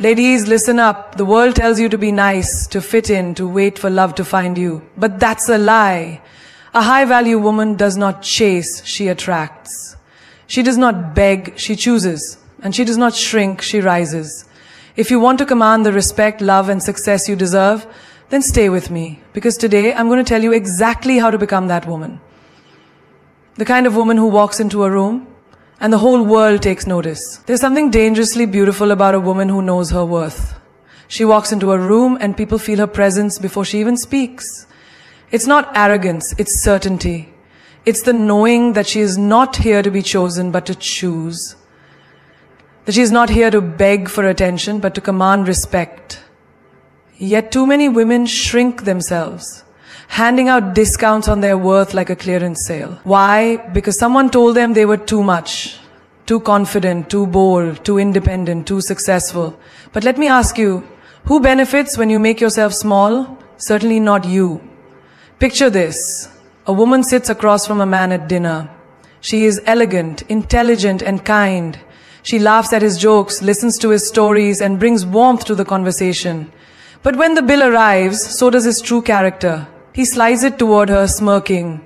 Ladies, listen up. The world tells you to be nice, to fit in, to wait for love to find you. But that's a lie. A high-value woman does not chase, she attracts. She does not beg, she chooses. And she does not shrink, she rises. If you want to command the respect, love, and success you deserve, then stay with me. Because today, I'm going to tell you exactly how to become that woman. The kind of woman who walks into a room, and the whole world takes notice. There's something dangerously beautiful about a woman who knows her worth. She walks into a room and people feel her presence before she even speaks. It's not arrogance, it's certainty. It's the knowing that she is not here to be chosen, but to choose. That she is not here to beg for attention, but to command respect. Yet too many women shrink themselves, handing out discounts on their worth like a clearance sale. Why? Because someone told them they were too much, too confident, too bold, too independent, too successful. But let me ask you, who benefits when you make yourself small? Certainly not you. Picture this. A woman sits across from a man at dinner. She is elegant, intelligent, and kind. She laughs at his jokes, listens to his stories, and brings warmth to the conversation. But when the bill arrives, so does his true character. He slides it toward her, smirking.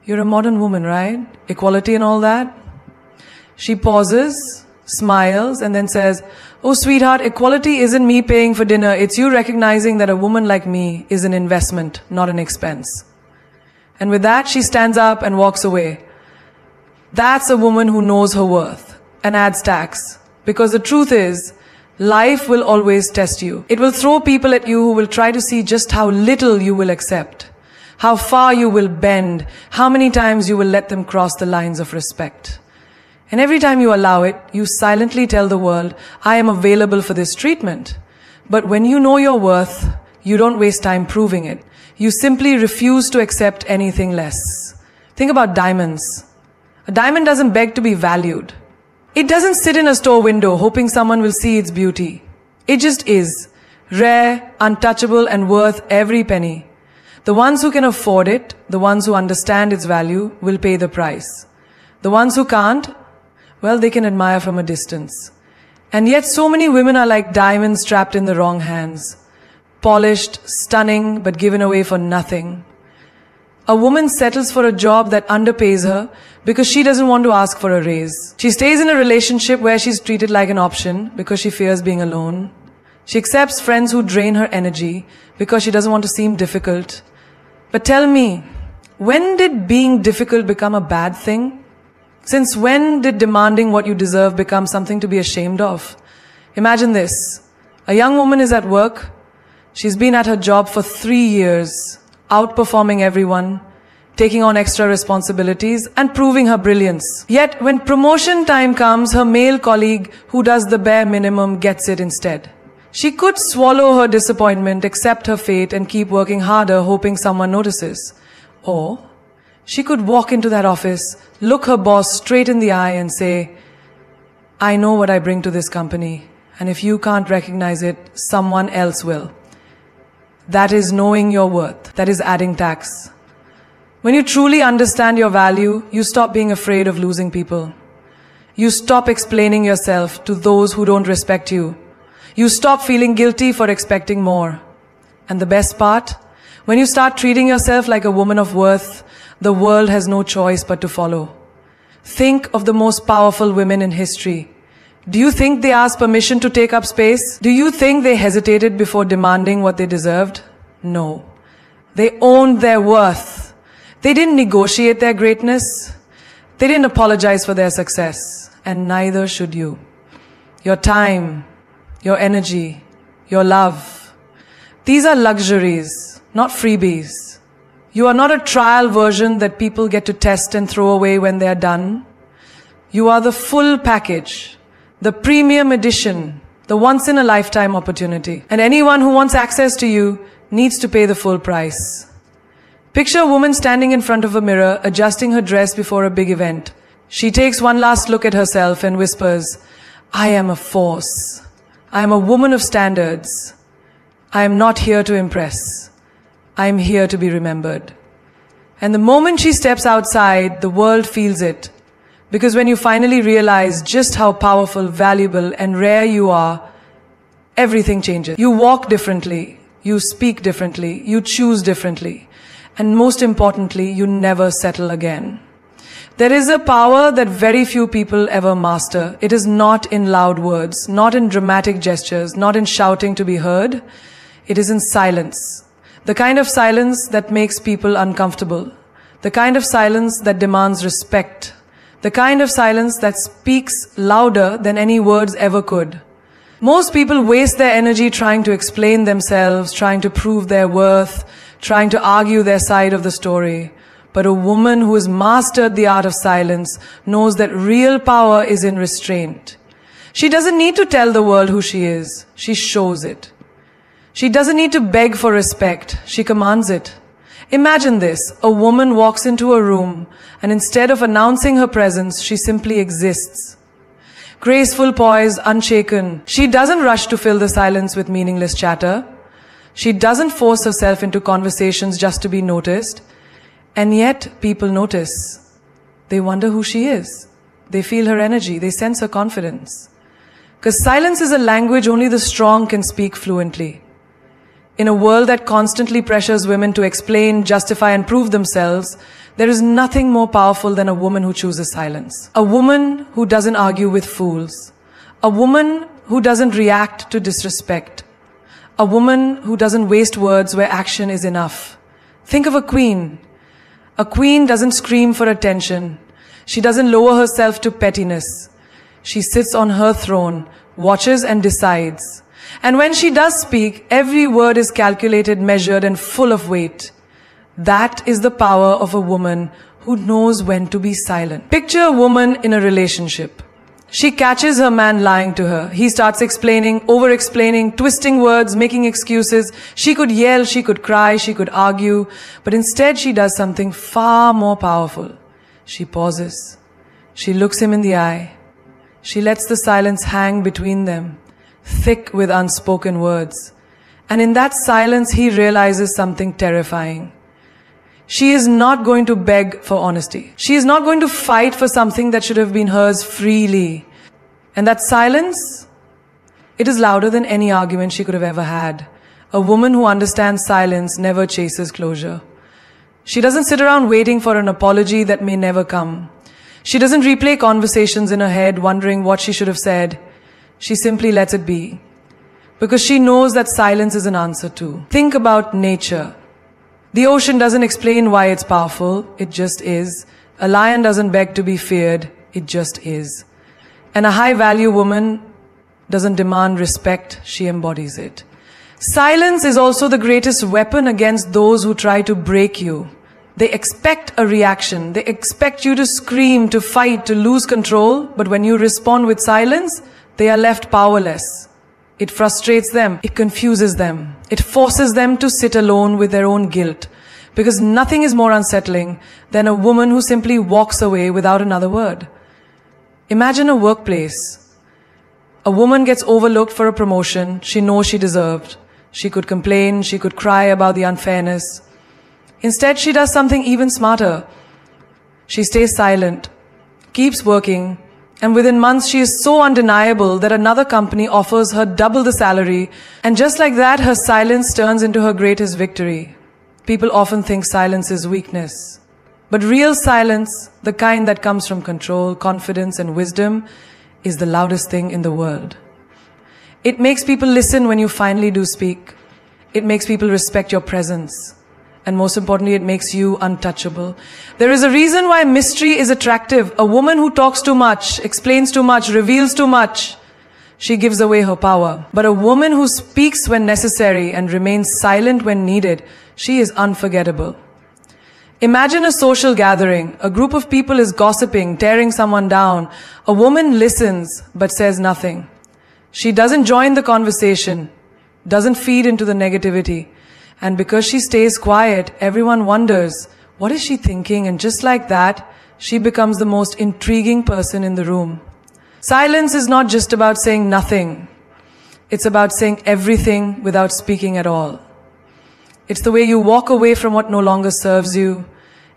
You're a modern woman, right? Equality and all that? She pauses, smiles, and then says, oh, sweetheart, equality isn't me paying for dinner. It's you recognizing that a woman like me is an investment, not an expense. And with that, she stands up and walks away. That's a woman who knows her worth and adds tax. Because the truth is, life will always test you. It will throw people at you who will try to see just how little you will accept, how far you will bend, how many times you will let them cross the lines of respect. And every time you allow it, you silently tell the world, I am available for this treatment. But when you know your worth, you don't waste time proving it. You simply refuse to accept anything less. Think about diamonds. A diamond doesn't beg to be valued. It doesn't sit in a store window hoping someone will see its beauty. It just is. Rare, untouchable, and worth every penny. The ones who can afford it, the ones who understand its value, will pay the price. The ones who can't, well, they can admire from a distance. And yet so many women are like diamonds trapped in the wrong hands. Polished, stunning, but given away for nothing. A woman settles for a job that underpays her because she doesn't want to ask for a raise. She stays in a relationship where she's treated like an option because she fears being alone. She accepts friends who drain her energy because she doesn't want to seem difficult. But tell me, when did being difficult become a bad thing? Since when did demanding what you deserve become something to be ashamed of? Imagine this. A young woman is at work. She's been at her job for 3 years, outperforming everyone, taking on extra responsibilities, and proving her brilliance. Yet, when promotion time comes, her male colleague, who does the bare minimum, gets it instead. She could swallow her disappointment, accept her fate, and keep working harder, hoping someone notices. Or, she could walk into that office, look her boss straight in the eye, and say, I know what I bring to this company, and if you can't recognize it, someone else will. That is knowing your worth. That is adding tax. When you truly understand your value, you stop being afraid of losing people. You stop explaining yourself to those who don't respect you. You stop feeling guilty for expecting more. And the best part, when you start treating yourself like a woman of worth, the world has no choice but to follow. Think of the most powerful women in history. Do you think they asked permission to take up space? Do you think they hesitated before demanding what they deserved? No. They owned their worth. They didn't negotiate their greatness. They didn't apologize for their success. And neither should you. Your time, your energy, your love. These are luxuries, not freebies. You are not a trial version that people get to test and throw away when they are done. You are the full package. The premium edition, the once-in-a-lifetime opportunity. And anyone who wants access to you needs to pay the full price. Picture a woman standing in front of a mirror, adjusting her dress before a big event. She takes one last look at herself and whispers, I am a force. I am a woman of standards. I am not here to impress. I am here to be remembered. And the moment she steps outside, the world feels it. Because when you finally realize just how powerful, valuable, and rare you are, everything changes. You walk differently, you speak differently, you choose differently, and most importantly, you never settle again. There is a power that very few people ever master. It is not in loud words, not in dramatic gestures, not in shouting to be heard. It is in silence. The kind of silence that makes people uncomfortable. The kind of silence that demands respect. The kind of silence that speaks louder than any words ever could. Most people waste their energy trying to explain themselves, trying to prove their worth, trying to argue their side of the story. But a woman who has mastered the art of silence knows that real power is in restraint. She doesn't need to tell the world who she is. She shows it. She doesn't need to beg for respect. She commands it. Imagine this. A woman walks into a room and instead of announcing her presence, she simply exists. Graceful, poised, unshaken. She doesn't rush to fill the silence with meaningless chatter. She doesn't force herself into conversations just to be noticed. And yet, people notice. They wonder who she is. They feel her energy. They sense her confidence. Because silence is a language only the strong can speak fluently. In a world that constantly pressures women to explain, justify, and prove themselves, there is nothing more powerful than a woman who chooses silence. A woman who doesn't argue with fools. A woman who doesn't react to disrespect. A woman who doesn't waste words where action is enough. Think of a queen. A queen doesn't scream for attention. She doesn't lower herself to pettiness. She sits on her throne, watches and decides. And when she does speak, every word is calculated, measured, and full of weight. That is the power of a woman who knows when to be silent. Picture a woman in a relationship. She catches her man lying to her. He starts explaining, over-explaining, twisting words, making excuses. She could yell, she could cry, she could argue. But instead she does something far more powerful. She pauses. She looks him in the eye. She lets the silence hang between them, thick with unspoken words. And in that silence he realizes something terrifying. She is not going to beg for honesty. She is not going to fight for something that should have been hers freely. And that silence, it is louder than any argument she could have ever had. A woman who understands silence never chases closure. She doesn't sit around waiting for an apology that may never come. She doesn't replay conversations in her head wondering what she should have said. She simply lets it be. Because she knows that silence is an answer too. Think about nature. The ocean doesn't explain why it's powerful, it just is. A lion doesn't beg to be feared, it just is. And a high-value woman doesn't demand respect, she embodies it. Silence is also the greatest weapon against those who try to break you. They expect a reaction, they expect you to scream, to fight, to lose control, but when you respond with silence, they are left powerless. It frustrates them. It confuses them. It forces them to sit alone with their own guilt. Because nothing is more unsettling than a woman who simply walks away without another word. Imagine a workplace. A woman gets overlooked for a promotion she knows she deserved. She could complain, she could cry about the unfairness. Instead, she does something even smarter. She stays silent, keeps working, and within months, she is so undeniable that another company offers her double the salary. And just like that, her silence turns into her greatest victory. People often think silence is weakness. But real silence, the kind that comes from control, confidence, and wisdom, is the loudest thing in the world. It makes people listen when you finally do speak. It makes people respect your presence. And most importantly, it makes you untouchable. There is a reason why mystery is attractive. A woman who talks too much, explains too much, reveals too much, she gives away her power. But a woman who speaks when necessary and remains silent when needed, she is unforgettable. Imagine a social gathering. A group of people is gossiping, tearing someone down. A woman listens, but says nothing. She doesn't join the conversation, doesn't feed into the negativity. And because she stays quiet, everyone wonders, what is she thinking? And just like that, she becomes the most intriguing person in the room. Silence is not just about saying nothing. It's about saying everything without speaking at all. It's the way you walk away from what no longer serves you.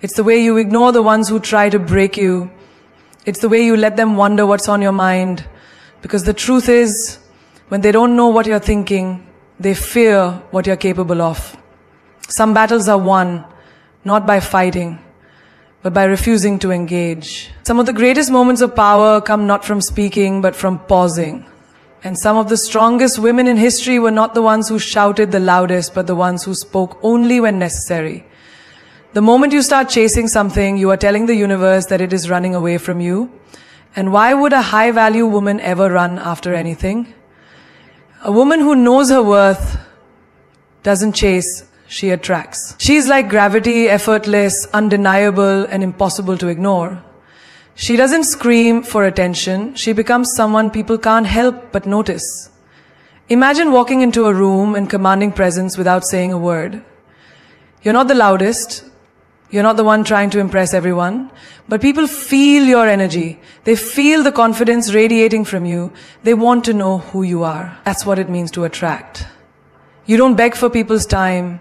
It's the way you ignore the ones who try to break you. It's the way you let them wonder what's on your mind. Because the truth is, When they don't know what you're thinking, they fear what you're capable of. Some battles are won, not by fighting, but by refusing to engage. Some of the greatest moments of power come not from speaking, but from pausing. And some of the strongest women in history were not the ones who shouted the loudest, but the ones who spoke only when necessary. The moment you start chasing something, you are telling the universe that it is running away from you. And why would a high-value woman ever run after anything? A woman who knows her worth doesn't chase, she attracts. She's like gravity, effortless, undeniable, and impossible to ignore. She doesn't scream for attention. She becomes someone people can't help but notice. Imagine walking into a room and commanding presence without saying a word. You're not the loudest. You're not the one trying to impress everyone. But people feel your energy. They feel the confidence radiating from you. They want to know who you are. That's what it means to attract. You don't beg for people's time.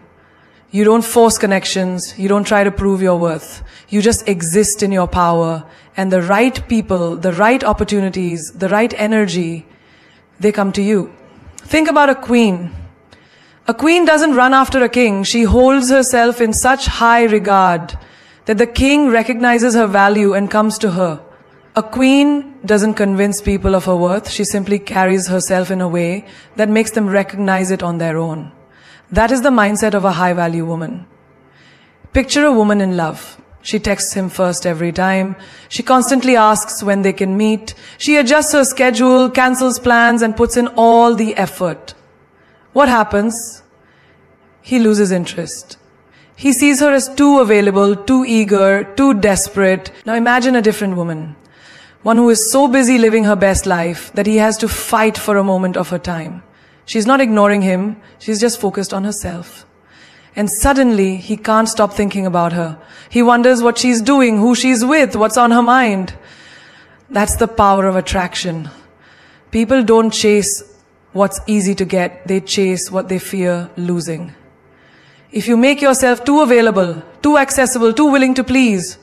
You don't force connections. You don't try to prove your worth. You just exist in your power. And the right people, the right opportunities, the right energy, they come to you. Think about a queen. A queen doesn't run after a king. She holds herself in such high regard that the king recognizes her value and comes to her. A queen doesn't convince people of her worth. She simply carries herself in a way that makes them recognize it on their own. That is the mindset of a high-value woman. Picture a woman in love. She texts him first every time. She constantly asks when they can meet. She adjusts her schedule, cancels plans, and puts in all the effort. What happens? He loses interest. He sees her as too available, too eager, too desperate. Now imagine a different woman. One who is so busy living her best life that he has to fight for a moment of her time. She's not ignoring him. She's just focused on herself. And suddenly, he can't stop thinking about her. He wonders what she's doing, who she's with, what's on her mind. That's the power of attraction. People don't chase what's easy to get. They chase what they fear losing. If you make yourself too available, too accessible, too willing to please,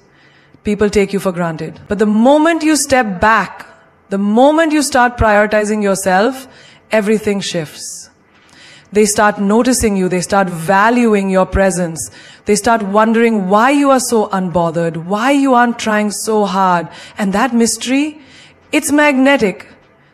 people take you for granted. But the moment you step back, the moment you start prioritizing yourself, everything shifts. They start noticing you. They start valuing your presence. They start wondering why you are so unbothered, why you aren't trying so hard. And that mystery, it's magnetic.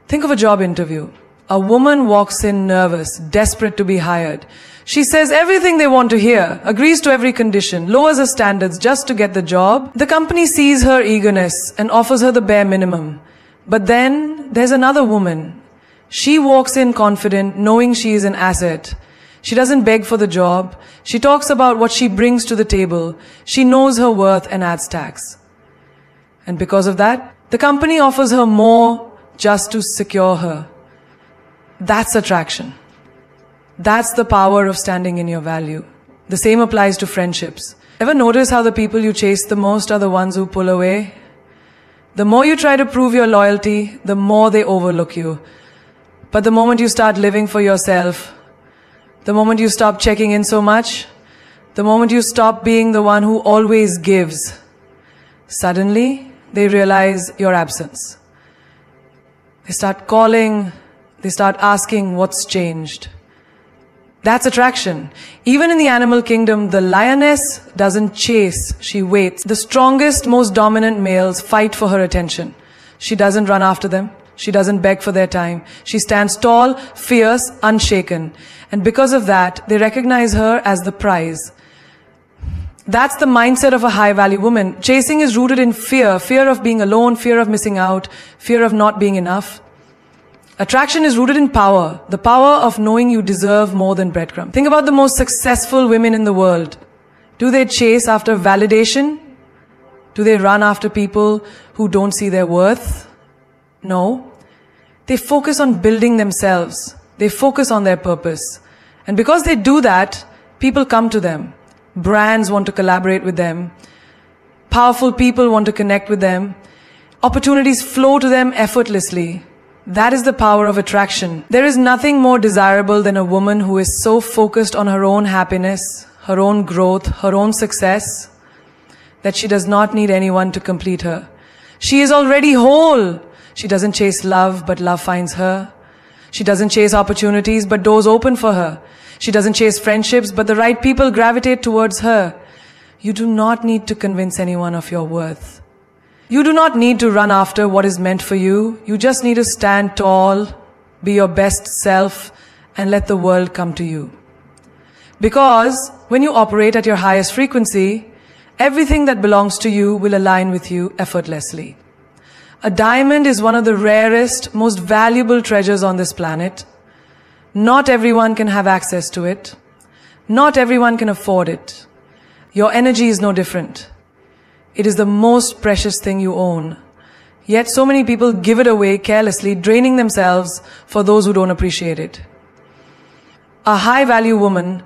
Think of a job interview. A woman walks in nervous, desperate to be hired. She says everything they want to hear, agrees to every condition, lowers her standards just to get the job. The company sees her eagerness and offers her the bare minimum. But then there's another woman. She walks in confident, knowing she is an asset. She doesn't beg for the job. She talks about what she brings to the table. She knows her worth and adds tax. And because of that, the company offers her more just to secure her. That's attraction. That's the power of standing in your value. The same applies to friendships. Ever notice how the people you chase the most are the ones who pull away? The more you try to prove your loyalty, the more they overlook you. But the moment you start living for yourself, the moment you stop checking in so much, the moment you stop being the one who always gives, suddenly they realize your absence. They start calling, they start asking what's changed. That's attraction. Even in the animal kingdom, the lioness doesn't chase, she waits. The strongest, most dominant males fight for her attention. She doesn't run after them. She doesn't beg for their time. She stands tall, fierce, unshaken. And because of that, they recognize her as the prize. That's the mindset of a high-value woman. Chasing is rooted in fear. Fear of being alone, fear of missing out, fear of not being enough. Attraction is rooted in power. The power of knowing you deserve more than breadcrumbs. Think about the most successful women in the world. Do they chase after validation? Do they run after people who don't see their worth? No. They focus on building themselves. They focus on their purpose. And because they do that, people come to them. Brands want to collaborate with them. Powerful people want to connect with them. Opportunities flow to them effortlessly. That is the power of attraction. There is nothing more desirable than a woman who is so focused on her own happiness, her own growth, her own success, that she does not need anyone to complete her. She is already whole. She doesn't chase love, but love finds her. She doesn't chase opportunities, but doors open for her. She doesn't chase friendships, but the right people gravitate towards her. You do not need to convince anyone of your worth. You do not need to run after what is meant for you. You just need to stand tall, be your best self, and let the world come to you. Because when you operate at your highest frequency, everything that belongs to you will align with you effortlessly. A diamond is one of the rarest, most valuable treasures on this planet. Not everyone can have access to it. Not everyone can afford it. Your energy is no different. It is the most precious thing you own. Yet so many people give it away carelessly, draining themselves for those who don't appreciate it. A high-value woman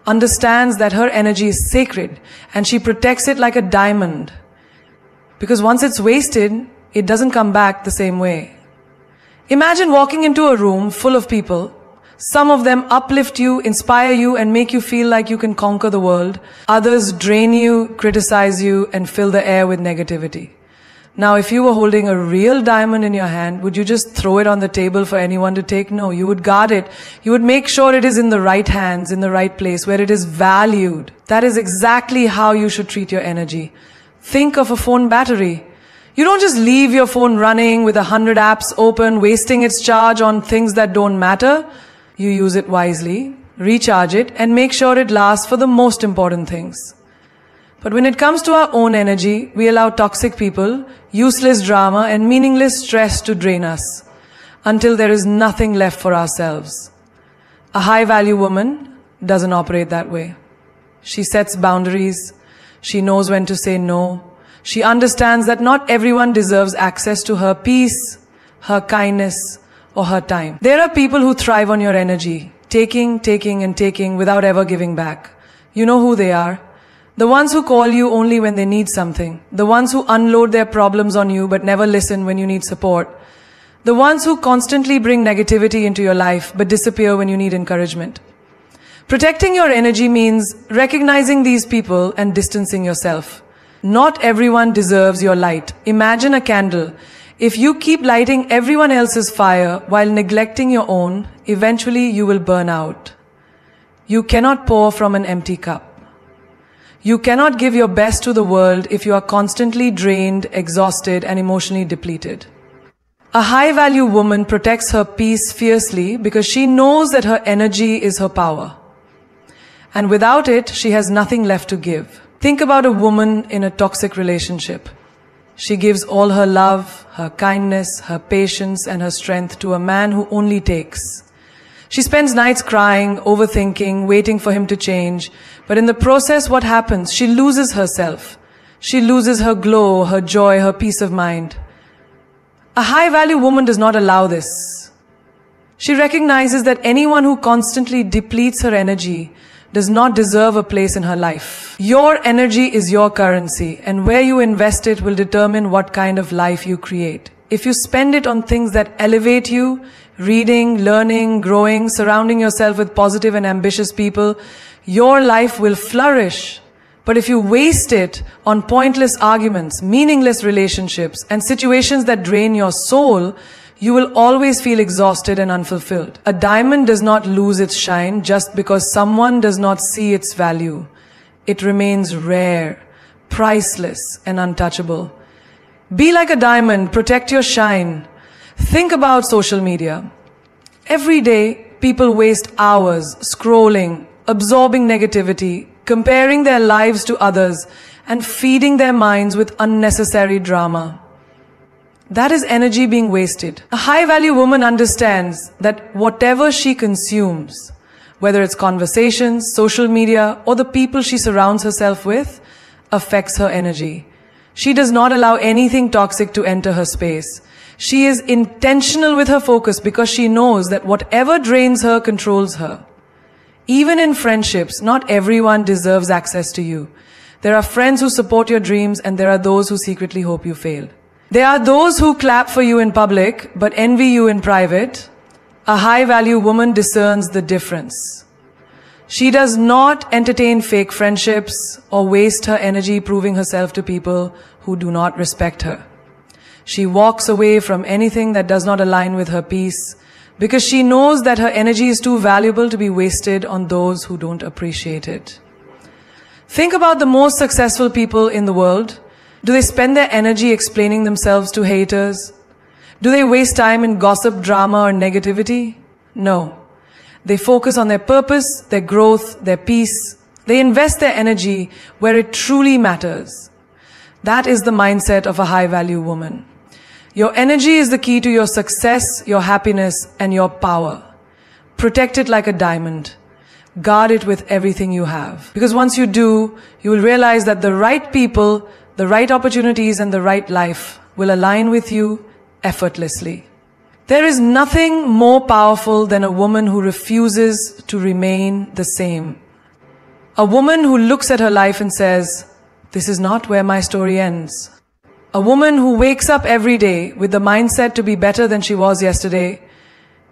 understands that her energy is sacred and she protects it like a diamond. Because once it's wasted, it doesn't come back the same way. Imagine walking into a room full of people. Some of them uplift you, inspire you, and make you feel like you can conquer the world. Others drain you, criticize you, and fill the air with negativity. Now, if you were holding a real diamond in your hand, would you just throw it on the table for anyone to take? No, you would guard it. You would make sure it is in the right hands, in the right place, where it is valued. That is exactly how you should treat your energy. Think of a phone battery. You don't just leave your phone running with 100 apps open, wasting its charge on things that don't matter. You use it wisely, recharge it, and make sure it lasts for the most important things. But when it comes to our own energy, we allow toxic people, useless drama, and meaningless stress to drain us until there is nothing left for ourselves. A high-value woman doesn't operate that way. She sets boundaries. She knows when to say no. She understands that not everyone deserves access to her peace, her kindness, or her time. There are people who thrive on your energy, taking, and taking without ever giving back. You know who they are. The ones who call you only when they need something. The ones who unload their problems on you but never listen when you need support. The ones who constantly bring negativity into your life but disappear when you need encouragement. Protecting your energy means recognizing these people and distancing yourself. Not everyone deserves your light. Imagine a candle. If you keep lighting everyone else's fire while neglecting your own, eventually you will burn out. You cannot pour from an empty cup. You cannot give your best to the world if you are constantly drained, exhausted, and emotionally depleted. A high-value woman protects her peace fiercely because she knows that her energy is her power. And without it, she has nothing left to give. Think about a woman in a toxic relationship. She gives all her love, her kindness, her patience, and her strength to a man who only takes. She spends nights crying, overthinking, waiting for him to change. But in the process, what happens? She loses herself. She loses her glow, her joy, her peace of mind. A high-value woman does not allow this. She recognizes that anyone who constantly depletes her energy does not deserve a place in her life. Your energy is your currency, and where you invest it will determine what kind of life you create. If you spend it on things that elevate you, reading, learning, growing, surrounding yourself with positive and ambitious people, your life will flourish. But if you waste it on pointless arguments, meaningless relationships, and situations that drain your soul, you will always feel exhausted and unfulfilled. A diamond does not lose its shine just because someone does not see its value. It remains rare, priceless, and untouchable. Be like a diamond, protect your shine. Think about social media. Every day, people waste hours scrolling, absorbing negativity, comparing their lives to others, and feeding their minds with unnecessary drama. That is energy being wasted. A high-value woman understands that whatever she consumes, whether it's conversations, social media, or the people she surrounds herself with, affects her energy. She does not allow anything toxic to enter her space. She is intentional with her focus because she knows that whatever drains her controls her. Even in friendships, not everyone deserves access to you. There are friends who support your dreams, and there are those who secretly hope you fail. There are those who clap for you in public but envy you in private. A high-value woman discerns the difference. She does not entertain fake friendships or waste her energy proving herself to people who do not respect her. She walks away from anything that does not align with her peace, because she knows that her energy is too valuable to be wasted on those who don't appreciate it. Think about the most successful people in the world. Do they spend their energy explaining themselves to haters? Do they waste time in gossip, drama, or negativity? No. They focus on their purpose, their growth, their peace. They invest their energy where it truly matters. That is the mindset of a high-value woman. Your energy is the key to your success, your happiness, and your power. Protect it like a diamond. Guard it with everything you have. Because once you do, you will realize that the right people, the right opportunities, and the right life will align with you effortlessly. There is nothing more powerful than a woman who refuses to remain the same. A woman who looks at her life and says, "This is not where my story ends." A woman who wakes up every day with the mindset to be better than she was yesterday.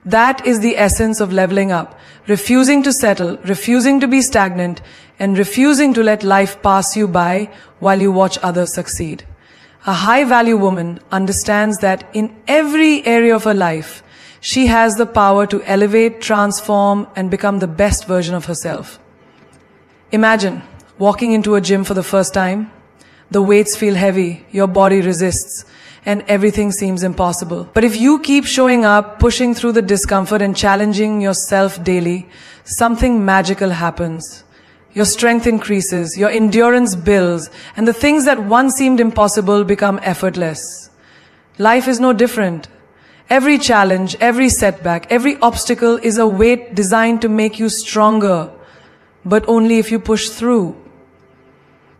That is the essence of leveling up. Refusing to settle, refusing to be stagnant, and refusing to let life pass you by while you watch others succeed. A high-value woman understands that in every area of her life, she has the power to elevate, transform, and become the best version of herself. Imagine walking into a gym for the first time. The weights feel heavy, your body resists, and everything seems impossible. But if you keep showing up, pushing through the discomfort and challenging yourself daily, something magical happens. Your strength increases, your endurance builds, and the things that once seemed impossible become effortless. Life is no different. Every challenge, every setback, every obstacle is a weight designed to make you stronger, but only if you push through.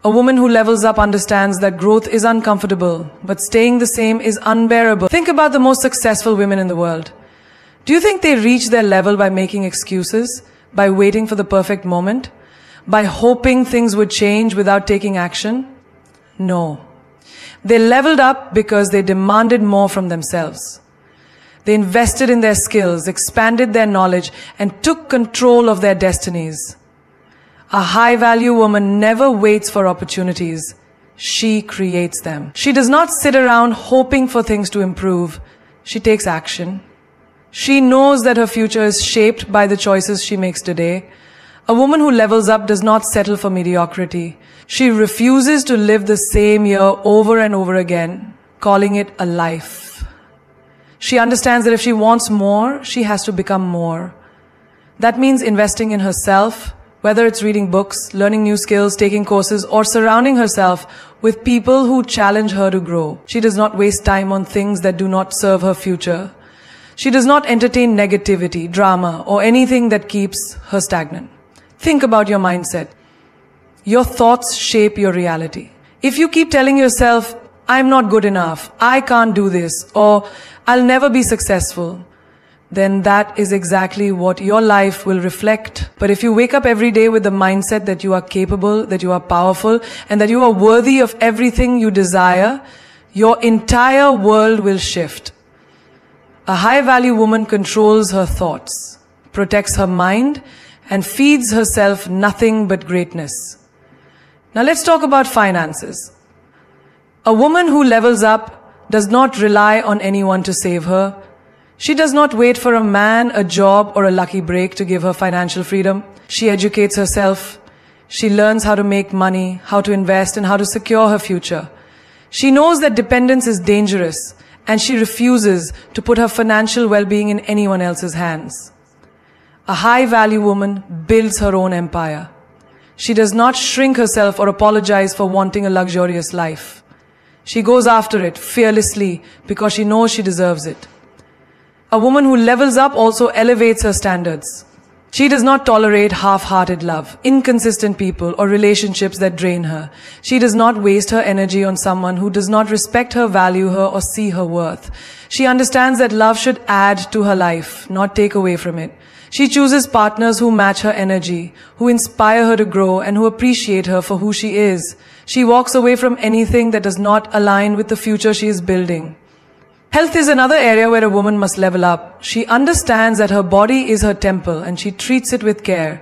A woman who levels up understands that growth is uncomfortable, but staying the same is unbearable. Think about the most successful women in the world. Do you think they reach their level by making excuses, by waiting for the perfect moment, by hoping things would change without taking action? No. They leveled up because they demanded more from themselves. They invested in their skills, expanded their knowledge, and took control of their destinies. A high-value woman never waits for opportunities. She creates them. She does not sit around hoping for things to improve. She takes action. She knows that her future is shaped by the choices she makes today. A woman who levels up does not settle for mediocrity. She refuses to live the same year over and over again, calling it a life. She understands that if she wants more, she has to become more. That means investing in herself, whether it's reading books, learning new skills, taking courses, or surrounding herself with people who challenge her to grow. She does not waste time on things that do not serve her future. She does not entertain negativity, drama, or anything that keeps her stagnant. Think about your mindset. Your thoughts shape your reality. If you keep telling yourself, "I'm not good enough, I can't do this," or "I'll never be successful," then that is exactly what your life will reflect. But if you wake up every day with the mindset that you are capable, that you are powerful, and that you are worthy of everything you desire, your entire world will shift. A high-value woman controls her thoughts, protects her mind, and feeds herself nothing but greatness. Now let's talk about finances. A woman who levels up does not rely on anyone to save her. She does not wait for a man, a job, or a lucky break to give her financial freedom. She educates herself. She learns how to make money, how to invest, and how to secure her future. She knows that dependence is dangerous, and she refuses to put her financial well-being in anyone else's hands. A high-value woman builds her own empire. She does not shrink herself or apologize for wanting a luxurious life. She goes after it fearlessly because she knows she deserves it. A woman who levels up also elevates her standards. She does not tolerate half-hearted love, inconsistent people, or relationships that drain her. She does not waste her energy on someone who does not respect her, value her, or see her worth. She understands that love should add to her life, not take away from it. She chooses partners who match her energy, who inspire her to grow, and who appreciate her for who she is. She walks away from anything that does not align with the future she is building. Health is another area where a woman must level up. She understands that her body is her temple and she treats it with care.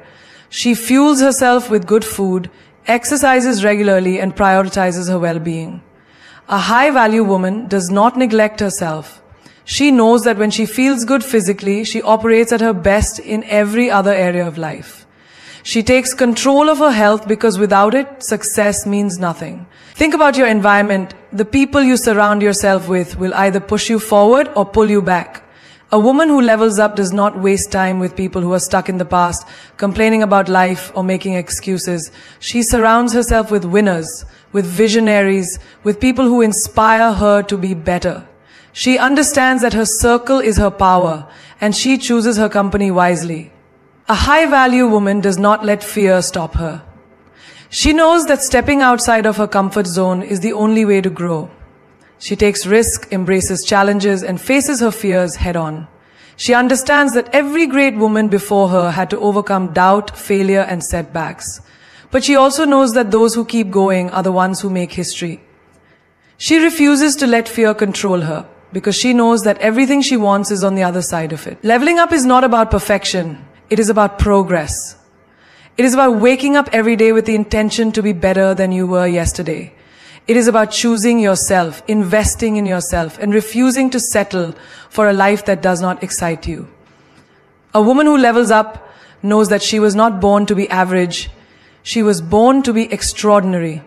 She fuels herself with good food, exercises regularly, and prioritizes her well-being. A high-value woman does not neglect herself. She knows that when she feels good physically, she operates at her best in every other area of life. She takes control of her health because without it, success means nothing. Think about your environment. The people you surround yourself with will either push you forward or pull you back. A woman who levels up does not waste time with people who are stuck in the past, complaining about life or making excuses. She surrounds herself with winners, with visionaries, with people who inspire her to be better. She understands that her circle is her power, and she chooses her company wisely. A high-value woman does not let fear stop her. She knows that stepping outside of her comfort zone is the only way to grow. She takes risk, embraces challenges, and faces her fears head-on. She understands that every great woman before her had to overcome doubt, failure, and setbacks. But she also knows that those who keep going are the ones who make history. She refuses to let fear control her, because she knows that everything she wants is on the other side of it. Leveling up is not about perfection. It is about progress. It is about waking up every day with the intention to be better than you were yesterday. It is about choosing yourself, investing in yourself, and refusing to settle for a life that does not excite you. A woman who levels up knows that she was not born to be average. She was born to be extraordinary.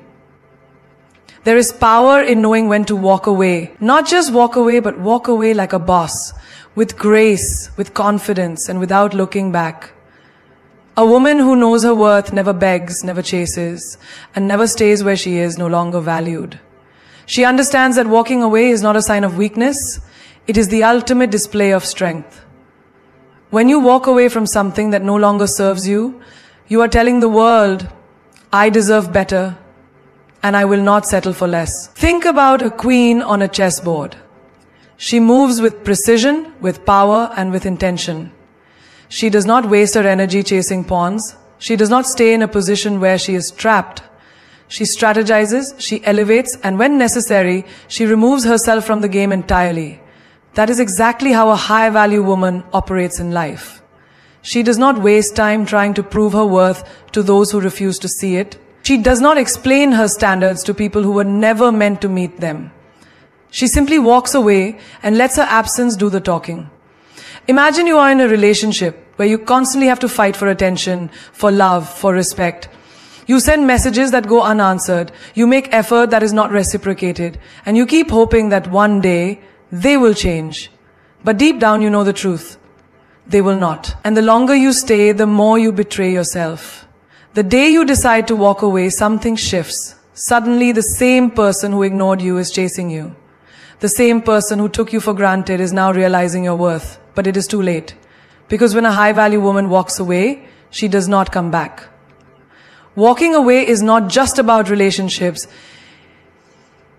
There is power in knowing when to walk away. Not just walk away, but walk away like a boss, with grace, with confidence, and without looking back. A woman who knows her worth never begs, never chases, and never stays where she is no longer valued. She understands that walking away is not a sign of weakness. It is the ultimate display of strength. When you walk away from something that no longer serves you, you are telling the world, I deserve better, and I will not settle for less. Think about a queen on a chessboard. She moves with precision, with power, and with intention. She does not waste her energy chasing pawns. She does not stay in a position where she is trapped. She strategizes, she elevates, and when necessary, she removes herself from the game entirely. That is exactly how a high-value woman operates in life. She does not waste time trying to prove her worth to those who refuse to see it. She does not explain her standards to people who were never meant to meet them. She simply walks away and lets her absence do the talking. Imagine you are in a relationship where you constantly have to fight for attention, for love, for respect. You send messages that go unanswered. You make effort that is not reciprocated. And you keep hoping that one day they will change. But deep down you know the truth. They will not. And the longer you stay, the more you betray yourself. The day you decide to walk away, something shifts. Suddenly, the same person who ignored you is chasing you. The same person who took you for granted is now realizing your worth. But it is too late. Because when a high-value woman walks away, she does not come back. Walking away is not just about relationships.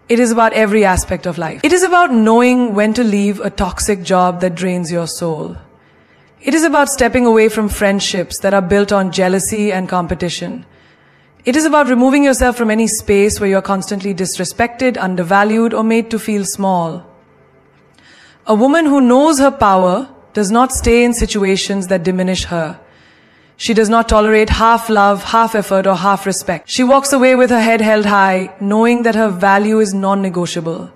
It is about every aspect of life. It is about knowing when to leave a toxic job that drains your soul. It is about stepping away from friendships that are built on jealousy and competition. It is about removing yourself from any space where you are constantly disrespected, undervalued, or made to feel small. A woman who knows her power does not stay in situations that diminish her. She does not tolerate half love, half effort, or half respect. She walks away with her head held high, knowing that her value is non-negotiable.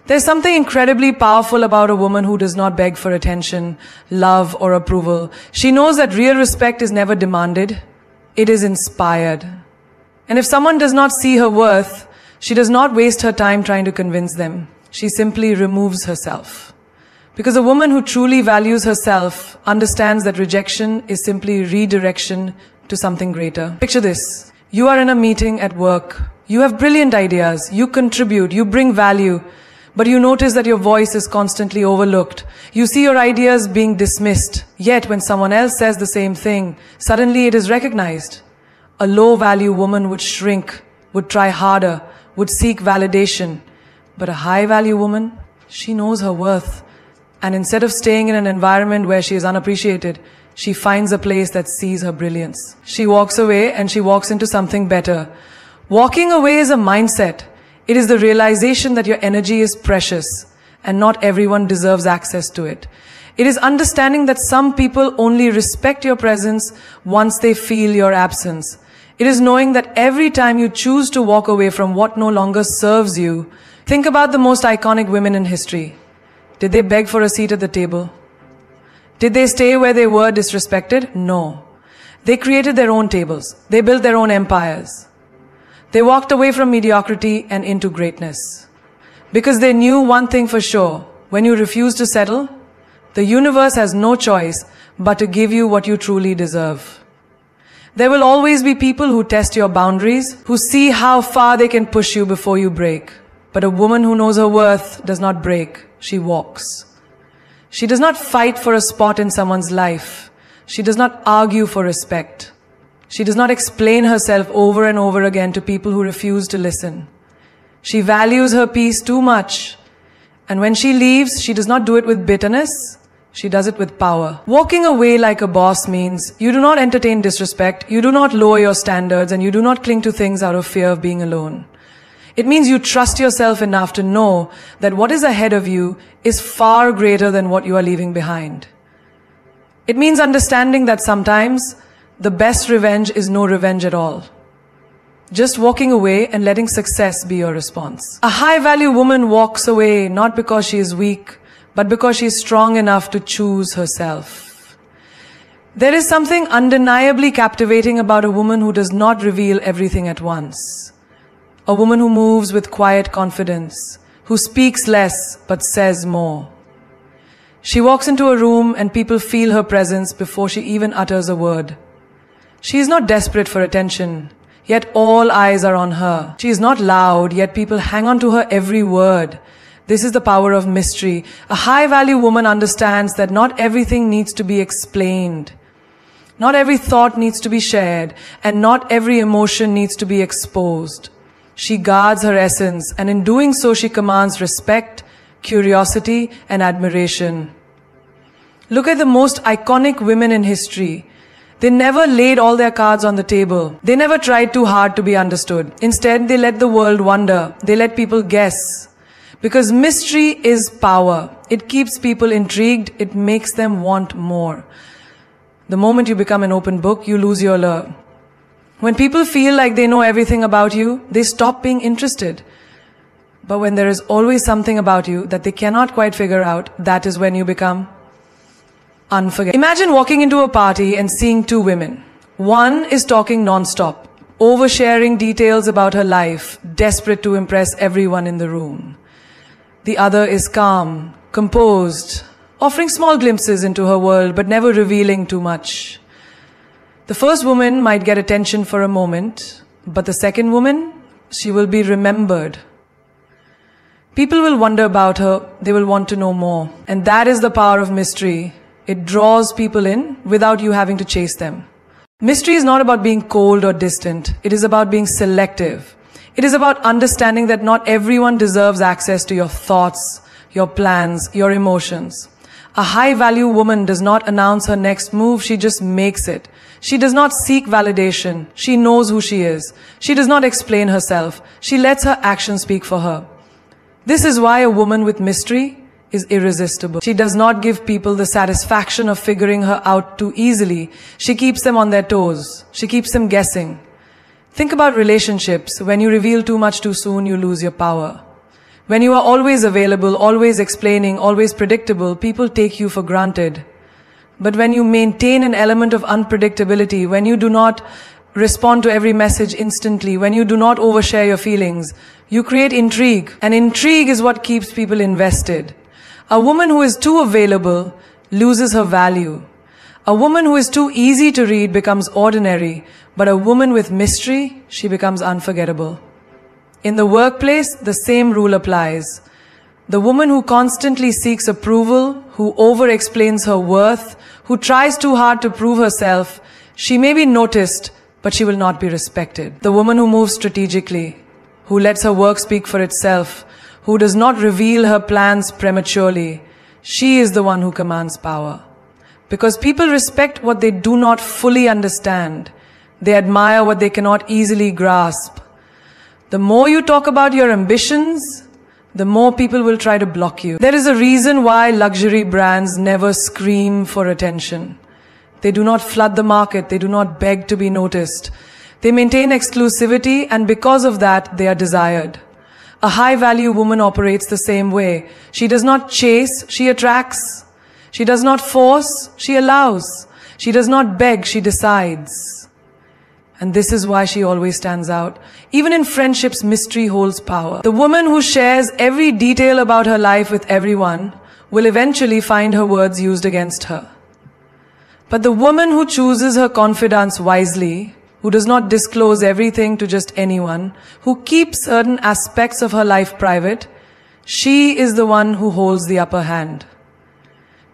There's something incredibly powerful about a woman who does not beg for attention, love, or approval. She knows that real respect is never demanded. It is inspired. And if someone does not see her worth, she does not waste her time trying to convince them. She simply removes herself. Because a woman who truly values herself understands that rejection is simply redirection to something greater. Picture this. You are in a meeting at work. You have brilliant ideas. You contribute. You bring value. But you notice that your voice is constantly overlooked. You see your ideas being dismissed. Yet when someone else says the same thing, suddenly it is recognized. A low-value woman would shrink, would try harder, would seek validation. But a high-value woman, she knows her worth. And instead of staying in an environment where she is unappreciated, she finds a place that sees her brilliance. She walks away and she walks into something better. Walking away is a mindset. It is the realization that your energy is precious and not everyone deserves access to it. It is understanding that some people only respect your presence once they feel your absence. It is knowing that every time you choose to walk away from what no longer serves you, think about the most iconic women in history. Did they beg for a seat at the table? Did they stay where they were disrespected? No. They created their own tables. They built their own empires. They walked away from mediocrity and into greatness. Because they knew one thing for sure. When you refuse to settle, the universe has no choice but to give you what you truly deserve. There will always be people who test your boundaries, who see how far they can push you before you break. But a woman who knows her worth does not break, she walks. She does not fight for a spot in someone's life. She does not argue for respect. She does not explain herself over and over again to people who refuse to listen. She values her peace too much. And when she leaves, she does not do it with bitterness. She does it with power. Walking away like a boss means you do not entertain disrespect, you do not lower your standards, and you do not cling to things out of fear of being alone. It means you trust yourself enough to know that what is ahead of you is far greater than what you are leaving behind. It means understanding that sometimes the best revenge is no revenge at all. Just walking away and letting success be your response. A high-value woman walks away not because she is weak, but because she is strong enough to choose herself. There is something undeniably captivating about a woman who does not reveal everything at once. A woman who moves with quiet confidence, who speaks less but says more. She walks into a room and people feel her presence before she even utters a word. She is not desperate for attention, yet all eyes are on her. She is not loud, yet people hang on to her every word. This is the power of mystery. A high-value woman understands that not everything needs to be explained. Not every thought needs to be shared, and not every emotion needs to be exposed. She guards her essence, and in doing so she commands respect, curiosity, and admiration. Look at the most iconic women in history. They never laid all their cards on the table. They never tried too hard to be understood. Instead, they let the world wonder. They let people guess. Because mystery is power. It keeps people intrigued. It makes them want more. The moment you become an open book, you lose your allure. When people feel like they know everything about you, they stop being interested. But when there is always something about you that they cannot quite figure out, that is when you become unforgettable. Imagine walking into a party and seeing two women. One is talking non-stop, oversharing details about her life, desperate to impress everyone in the room. The other is calm, composed, offering small glimpses into her world, but never revealing too much. The first woman might get attention for a moment, but the second woman, she will be remembered. People will wonder about her, they will want to know more. And that is the power of mystery. It draws people in without you having to chase them. Mystery is not about being cold or distant. It is about being selective. It is about understanding that not everyone deserves access to your thoughts, your plans, your emotions. A high-value woman does not announce her next move, she just makes it. She does not seek validation. She knows who she is. She does not explain herself. She lets her actions speak for her. This is why a woman with mystery is irresistible. She does not give people the satisfaction of figuring her out too easily. She keeps them on their toes. She keeps them guessing. Think about relationships. When you reveal too much too soon, you lose your power. When you are always available, always explaining, always predictable, people take you for granted. But when you maintain an element of unpredictability, when you do not respond to every message instantly, when you do not overshare your feelings, you create intrigue. And intrigue is what keeps people invested. A woman who is too available loses her value. A woman who is too easy to read becomes ordinary, but a woman with mystery, she becomes unforgettable. In the workplace, the same rule applies. The woman who constantly seeks approval, who over-explains her worth, who tries too hard to prove herself, she may be noticed, but she will not be respected. The woman who moves strategically, who lets her work speak for itself, who does not reveal her plans prematurely, she is the one who commands power. Because people respect what they do not fully understand. They admire what they cannot easily grasp. The more you talk about your ambitions, the more people will try to block you. There is a reason why luxury brands never scream for attention. They do not flood the market. They do not beg to be noticed. They maintain exclusivity, and because of that, they are desired. A high-value woman operates the same way. She does not chase, she attracts. She does not force, she allows. She does not beg, she decides. And this is why she always stands out. Even in friendships, mystery holds power. The woman who shares every detail about her life with everyone will eventually find her words used against her. But the woman who chooses her confidants wisely, who does not disclose everything to just anyone, who keeps certain aspects of her life private, she is the one who holds the upper hand.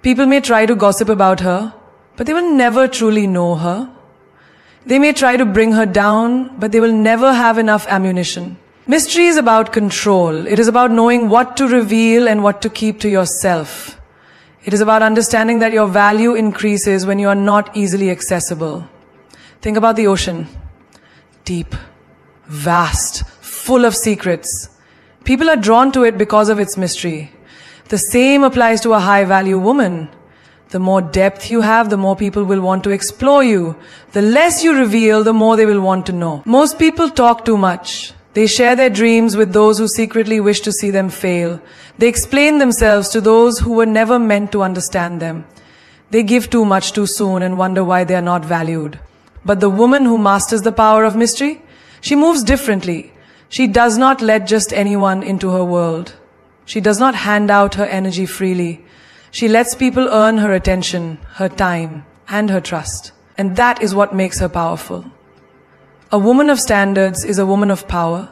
People may try to gossip about her, but they will never truly know her. They may try to bring her down, but they will never have enough ammunition. Mystery is about control. It is about knowing what to reveal and what to keep to yourself. It is about understanding that your value increases when you are not easily accessible. Think about the ocean. Deep, vast, full of secrets. People are drawn to it because of its mystery. The same applies to a high-value woman. The more depth you have, the more people will want to explore you. The less you reveal, the more they will want to know. Most people talk too much. They share their dreams with those who secretly wish to see them fail. They explain themselves to those who were never meant to understand them. They give too much too soon and wonder why they are not valued. But the woman who masters the power of mystery, she moves differently. She does not let just anyone into her world. She does not hand out her energy freely. She lets people earn her attention, her time, and her trust. And that is what makes her powerful. A woman of standards is a woman of power.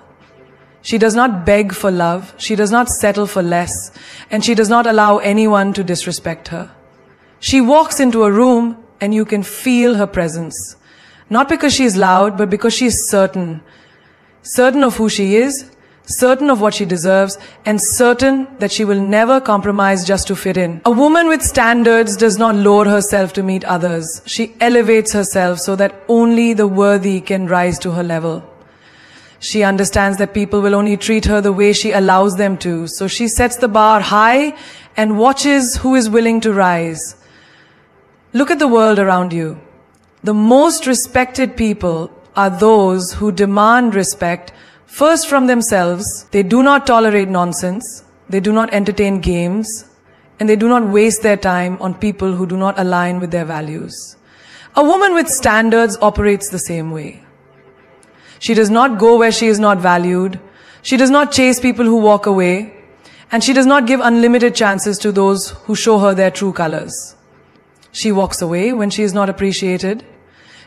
She does not beg for love, she does not settle for less, and she does not allow anyone to disrespect her. She walks into a room and you can feel her presence. Not because she is loud, but because she is certain. Certain of who she is, certain of what she deserves, and certain that she will never compromise just to fit in. A woman with standards does not lower herself to meet others. She elevates herself so that only the worthy can rise to her level. She understands that people will only treat her the way she allows them to, so she sets the bar high and watches who is willing to rise. Look at the world around you. The most respected people are those who demand respect first from themselves. They do not tolerate nonsense, they do not entertain games, and they do not waste their time on people who do not align with their values. A woman with standards operates the same way. She does not go where she is not valued, she does not chase people who walk away, and she does not give unlimited chances to those who show her their true colors. She walks away when she is not appreciated.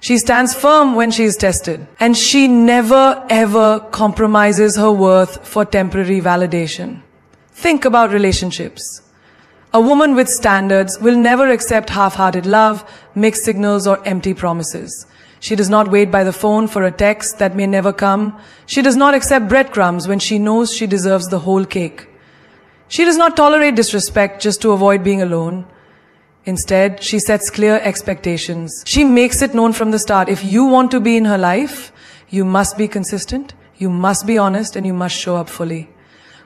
She stands firm when she is tested. And she never ever compromises her worth for temporary validation. Think about relationships. A woman with standards will never accept half-hearted love, mixed signals, or empty promises. She does not wait by the phone for a text that may never come. She does not accept breadcrumbs when she knows she deserves the whole cake. She does not tolerate disrespect just to avoid being alone. Instead, she sets clear expectations. She makes it known from the start. If you want to be in her life, you must be consistent, you must be honest, and you must show up fully.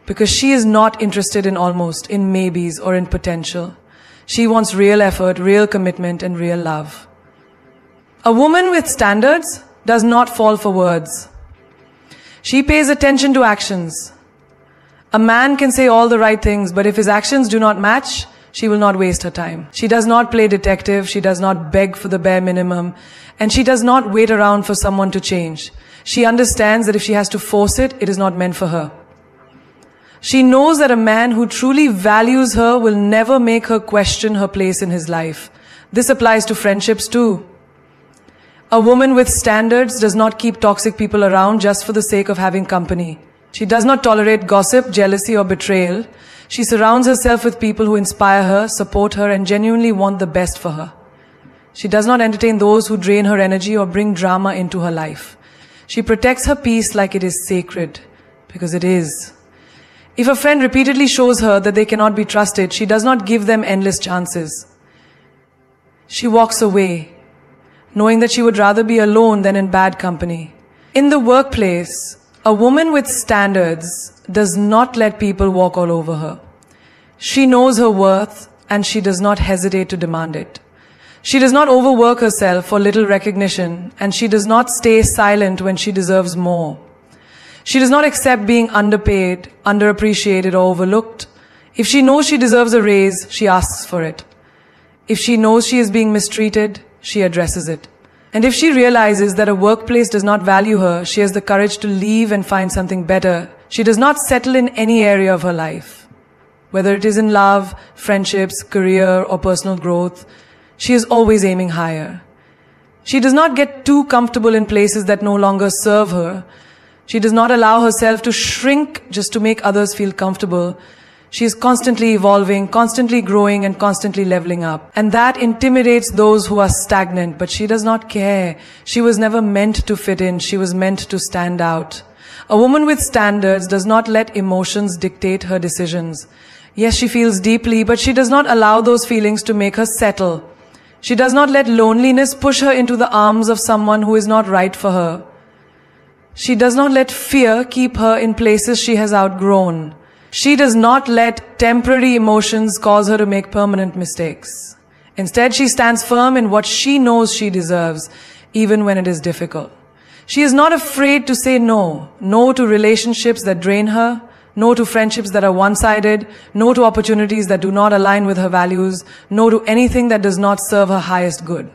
Because she is not interested in almost, in maybes, or in potential. She wants real effort, real commitment, and real love. A woman with standards does not fall for words. She pays attention to actions. A man can say all the right things, but if his actions do not match, she will not waste her time. She does not play detective, she does not beg for the bare minimum, and she does not wait around for someone to change. She understands that if she has to force it, it is not meant for her. She knows that a man who truly values her will never make her question her place in his life. This applies to friendships too. A woman with standards does not keep toxic people around just for the sake of having company. She does not tolerate gossip, jealousy, or betrayal. She surrounds herself with people who inspire her, support her, and genuinely want the best for her. She does not entertain those who drain her energy or bring drama into her life. She protects her peace like it is sacred, because it is. If a friend repeatedly shows her that they cannot be trusted, she does not give them endless chances. She walks away, knowing that she would rather be alone than in bad company. In the workplace, a woman with standards does not let people walk all over her. She knows her worth and she does not hesitate to demand it. She does not overwork herself for little recognition and she does not stay silent when she deserves more. She does not accept being underpaid, underappreciated, or overlooked. If she knows she deserves a raise, she asks for it. If she knows she is being mistreated, she addresses it. And if she realizes that a workplace does not value her, she has the courage to leave and find something better. She does not settle in any area of her life. Whether it is in love, friendships, career, or personal growth, she is always aiming higher. She does not get too comfortable in places that no longer serve her. She does not allow herself to shrink just to make others feel comfortable. She is constantly evolving, constantly growing, and constantly leveling up. And that intimidates those who are stagnant, but she does not care. She was never meant to fit in. She was meant to stand out. A woman with standards does not let emotions dictate her decisions. Yes, she feels deeply, but she does not allow those feelings to make her settle. She does not let loneliness push her into the arms of someone who is not right for her. She does not let fear keep her in places she has outgrown. She does not let temporary emotions cause her to make permanent mistakes. Instead, she stands firm in what she knows she deserves, even when it is difficult. She is not afraid to say no. No to relationships that drain her. No to friendships that are one-sided. No to opportunities that do not align with her values. No to anything that does not serve her highest good.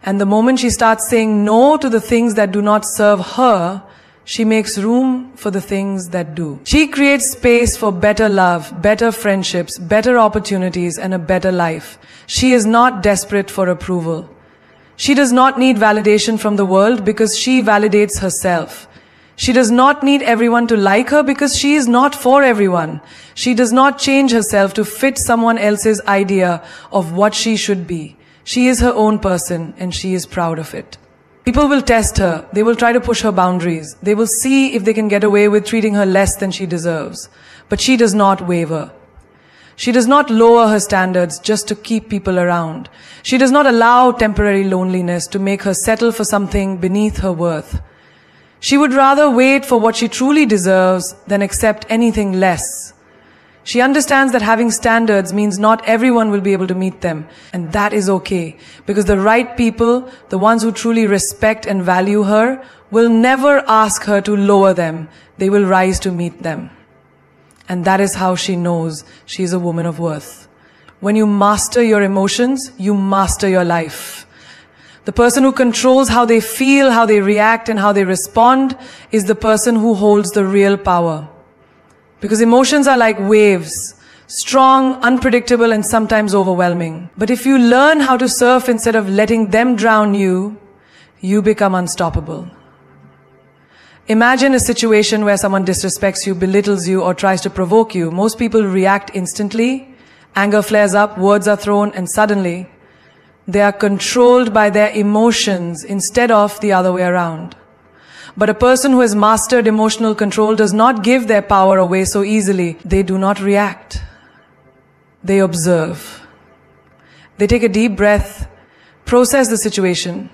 And the moment she starts saying no to the things that do not serve her, she makes room for the things that do. She creates space for better love, better friendships, better opportunities, and a better life. She is not desperate for approval. She does not need validation from the world because she validates herself. She does not need everyone to like her because she is not for everyone. She does not change herself to fit someone else's idea of what she should be. She is her own person, and she is proud of it. People will test her. They will try to push her boundaries. They will see if they can get away with treating her less than she deserves. But she does not waver. She does not lower her standards just to keep people around. She does not allow temporary loneliness to make her settle for something beneath her worth. She would rather wait for what she truly deserves than accept anything less. She understands that having standards means not everyone will be able to meet them. And that is okay. Because the right people, the ones who truly respect and value her, will never ask her to lower them. They will rise to meet them. And that is how she knows she is a woman of worth. When you master your emotions, you master your life. The person who controls how they feel, how they react, and how they respond is the person who holds the real power. Because emotions are like waves, strong, unpredictable, and sometimes overwhelming. But if you learn how to surf instead of letting them drown you, you become unstoppable. Imagine a situation where someone disrespects you, belittles you, or tries to provoke you. Most people react instantly, anger flares up, words are thrown, and suddenly they are controlled by their emotions instead of the other way around. But a person who has mastered emotional control does not give their power away so easily. They do not react. They observe. They take a deep breath, process the situation,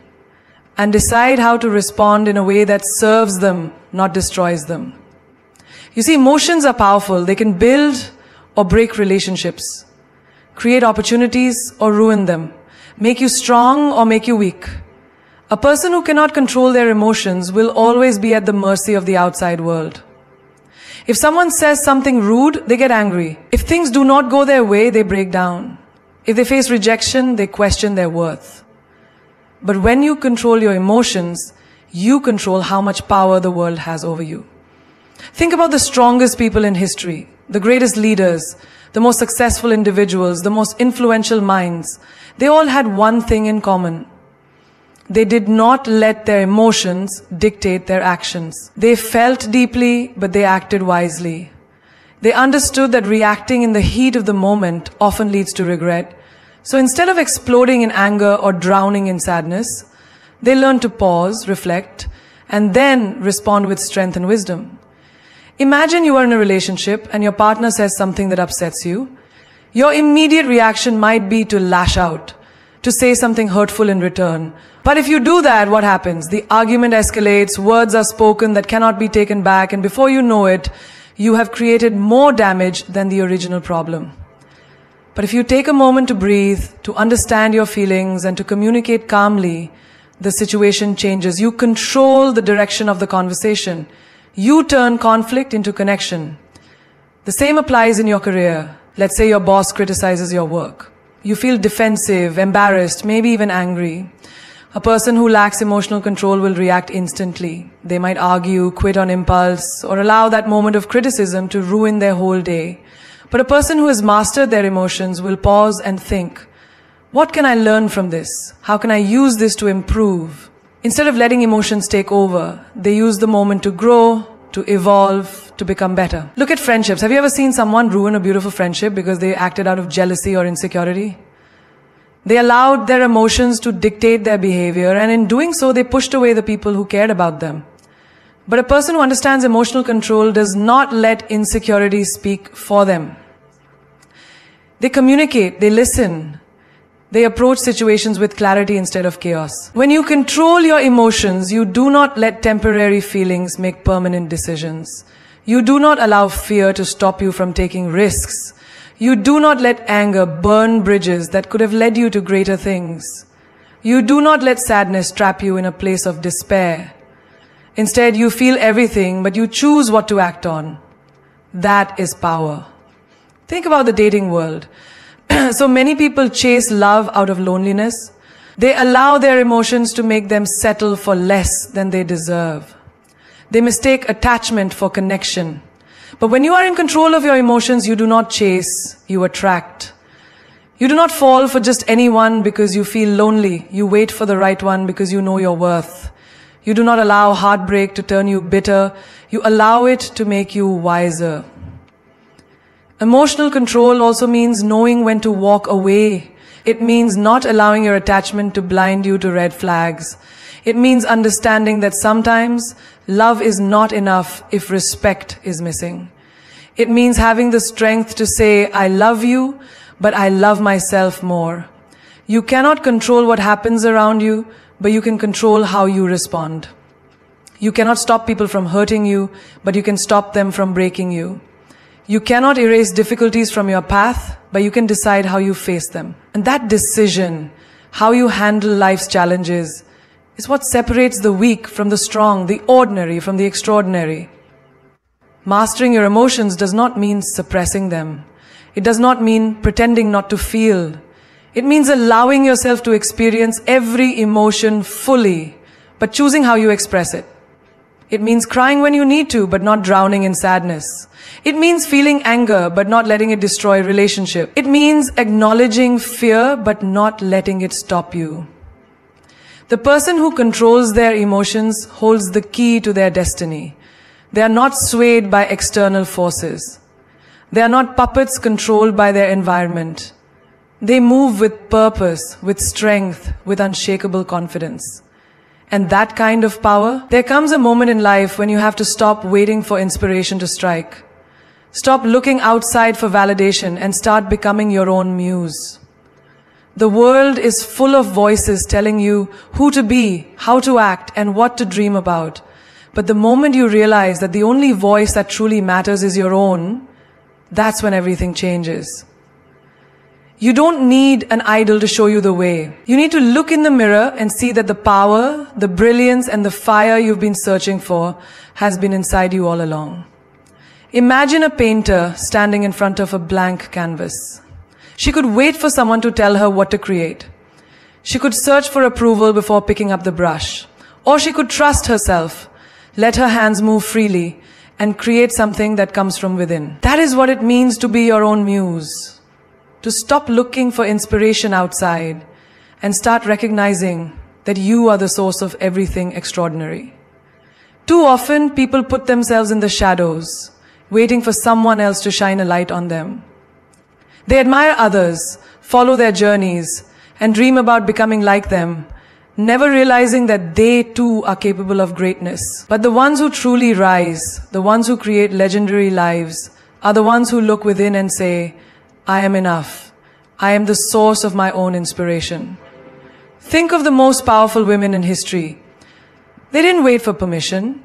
and decide how to respond in a way that serves them, not destroys them. You see, emotions are powerful. They can build or break relationships, create opportunities or ruin them, make you strong or make you weak. A person who cannot control their emotions will always be at the mercy of the outside world. If someone says something rude, they get angry. If things do not go their way, they break down. If they face rejection, they question their worth. But when you control your emotions, you control how much power the world has over you. Think about the strongest people in history, the greatest leaders, the most successful individuals, the most influential minds. They all had one thing in common. They did not let their emotions dictate their actions. They felt deeply, but they acted wisely. They understood that reacting in the heat of the moment often leads to regret. So instead of exploding in anger or drowning in sadness, they learned to pause, reflect, and then respond with strength and wisdom. Imagine you are in a relationship and your partner says something that upsets you. Your immediate reaction might be to lash out, to say something hurtful in return. But if you do that, what happens? The argument escalates, words are spoken that cannot be taken back, and before you know it, you have created more damage than the original problem. But if you take a moment to breathe, to understand your feelings, and to communicate calmly, the situation changes. You control the direction of the conversation. You turn conflict into connection. The same applies in your career. Let's say your boss criticizes your work. You feel defensive, embarrassed, maybe even angry. A person who lacks emotional control will react instantly. They might argue, quit on impulse, or allow that moment of criticism to ruin their whole day. But a person who has mastered their emotions will pause and think, what can I learn from this? How can I use this to improve? Instead of letting emotions take over, they use the moment to grow, to evolve, to become better. Look at friendships. Have you ever seen someone ruin a beautiful friendship because they acted out of jealousy or insecurity? They allowed their emotions to dictate their behavior, and in doing so, they pushed away the people who cared about them. But a person who understands emotional control does not let insecurity speak for them. They communicate, they listen, they approach situations with clarity instead of chaos. When you control your emotions, you do not let temporary feelings make permanent decisions. You do not allow fear to stop you from taking risks. You do not let anger burn bridges that could have led you to greater things. You do not let sadness trap you in a place of despair. Instead, you feel everything, but you choose what to act on. That is power. Think about the dating world. So many people chase love out of loneliness. They allow their emotions to make them settle for less than they deserve. They mistake attachment for connection. But when you are in control of your emotions, you do not chase, you attract. You do not fall for just anyone because you feel lonely. You wait for the right one because you know your worth. You do not allow heartbreak to turn you bitter. You allow it to make you wiser. Emotional control also means knowing when to walk away. It means not allowing your attachment to blind you to red flags. It means understanding that sometimes love is not enough if respect is missing. It means having the strength to say, I love you, but I love myself more. You cannot control what happens around you, but you can control how you respond. You cannot stop people from hurting you, but you can stop them from breaking you. You cannot erase difficulties from your path, but you can decide how you face them. And that decision, how you handle life's challenges, is what separates the weak from the strong, the ordinary from the extraordinary. Mastering your emotions does not mean suppressing them. It does not mean pretending not to feel. It means allowing yourself to experience every emotion fully, but choosing how you express it. It means crying when you need to, but not drowning in sadness. It means feeling anger, but not letting it destroy relationship. It means acknowledging fear, but not letting it stop you. The person who controls their emotions holds the key to their destiny. They are not swayed by external forces. They are not puppets controlled by their environment. They move with purpose, with strength, with unshakable confidence. And that kind of power, there comes a moment in life when you have to stop waiting for inspiration to strike. Stop looking outside for validation and start becoming your own muse. The world is full of voices telling you who to be, how to act, and what to dream about. But the moment you realize that the only voice that truly matters is your own, that's when everything changes. You don't need an idol to show you the way. You need to look in the mirror and see that the power, the brilliance, and the fire you've been searching for has been inside you all along. Imagine a painter standing in front of a blank canvas. She could wait for someone to tell her what to create. She could search for approval before picking up the brush. Or she could trust herself, let her hands move freely, and create something that comes from within. That is what it means to be your own muse. To stop looking for inspiration outside and start recognizing that you are the source of everything extraordinary. Too often, people put themselves in the shadows, waiting for someone else to shine a light on them. They admire others, follow their journeys, and dream about becoming like them, never realizing that they too are capable of greatness. But the ones who truly rise, the ones who create legendary lives, are the ones who look within and say, I am enough. I am the source of my own inspiration. Think of the most powerful women in history. They didn't wait for permission.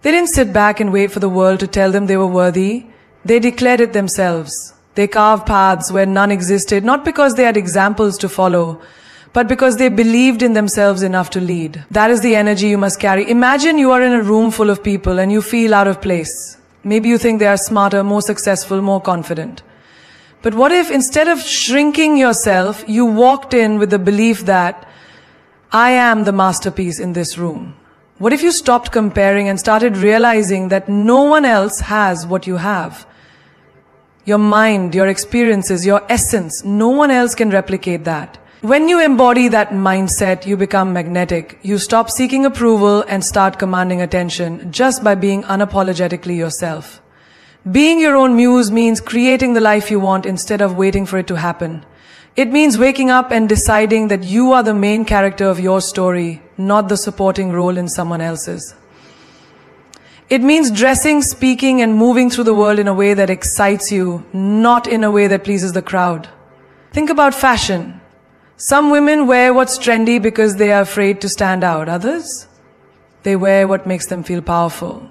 They didn't sit back and wait for the world to tell them they were worthy. They declared it themselves. They carved paths where none existed, not because they had examples to follow, but because they believed in themselves enough to lead. That is the energy you must carry. Imagine you are in a room full of people and you feel out of place. Maybe you think they are smarter, more successful, more confident. But what if instead of shrinking yourself, you walked in with the belief that I am the masterpiece in this room? What if you stopped comparing and started realizing that no one else has what you have? Your mind, your experiences, your essence, no one else can replicate that. When you embody that mindset, you become magnetic. You stop seeking approval and start commanding attention just by being unapologetically yourself. Being your own muse means creating the life you want instead of waiting for it to happen. It means waking up and deciding that you are the main character of your story, not the supporting role in someone else's. It means dressing, speaking, and moving through the world in a way that excites you, not in a way that pleases the crowd. Think about fashion. Some women wear what's trendy because they are afraid to stand out. Others, they wear what makes them feel powerful.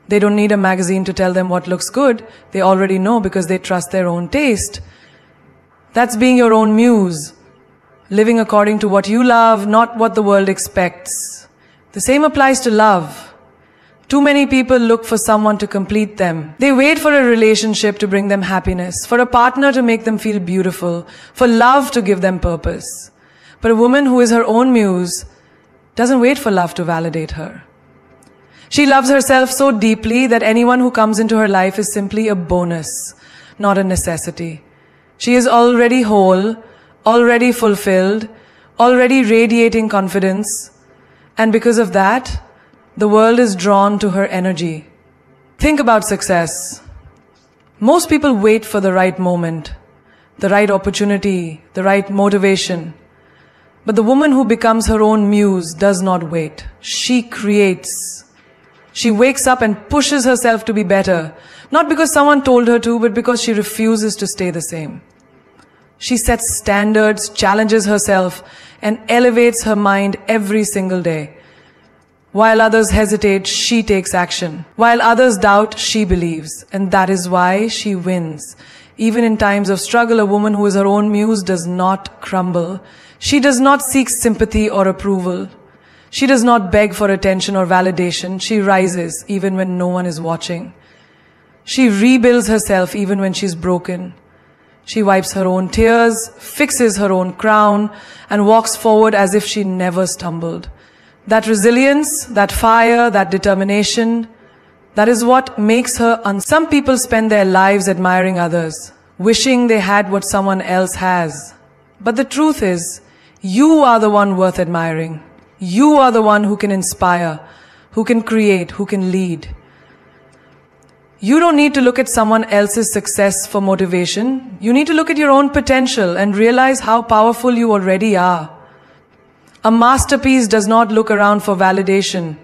They don't need a magazine to tell them what looks good. They already know because they trust their own taste. That's being your own muse. Living according to what you love, not what the world expects. The same applies to love. Too many people look for someone to complete them. They wait for a relationship to bring them happiness, for a partner to make them feel beautiful, for love to give them purpose. But a woman who is her own muse doesn't wait for love to validate her. She loves herself so deeply that anyone who comes into her life is simply a bonus, not a necessity. She is already whole, already fulfilled, already radiating confidence, and because of that, the world is drawn to her energy. Think about success. Most people wait for the right moment, the right opportunity, the right motivation. But the woman who becomes her own muse does not wait. She creates. She wakes up and pushes herself to be better, not because someone told her to, but because she refuses to stay the same. She sets standards, challenges herself, and elevates her mind every single day. While others hesitate, she takes action. While others doubt, she believes. And that is why she wins. Even in times of struggle, a woman who is her own muse does not crumble. She does not seek sympathy or approval. She does not beg for attention or validation. She rises even when no one is watching. She rebuilds herself even when she's broken. She wipes her own tears, fixes her own crown, and walks forward as if she never stumbled. That resilience, that fire, that determination, that is what makes her Some people spend their lives admiring others, wishing they had what someone else has. But the truth is, you are the one worth admiring. You are the one who can inspire, who can create, who can lead. You don't need to look at someone else's success for motivation. You need to look at your own potential and realize how powerful you already are. A masterpiece does not look around for validation.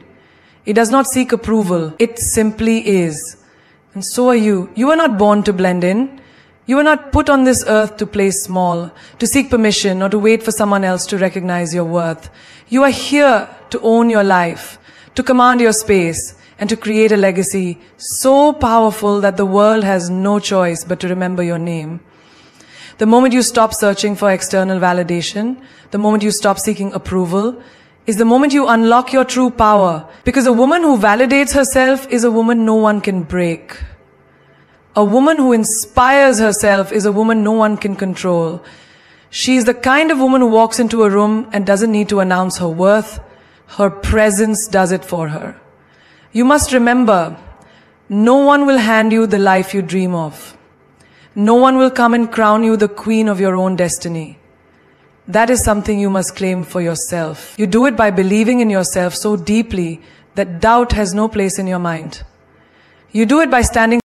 It does not seek approval. It simply is. And so are you. You are not born to blend in. You are not put on this earth to play small, to seek permission, or to wait for someone else to recognize your worth. You are here to own your life, to command your space, and to create a legacy so powerful that the world has no choice but to remember your name. The moment you stop searching for external validation, the moment you stop seeking approval, is the moment you unlock your true power. Because a woman who validates herself is a woman no one can break. A woman who inspires herself is a woman no one can control. She is the kind of woman who walks into a room and doesn't need to announce her worth. Her presence does it for her. You must remember, no one will hand you the life you dream of. No one will come and crown you the queen of your own destiny. That is something you must claim for yourself. You do it by believing in yourself so deeply that doubt has no place in your mind. You do it by standing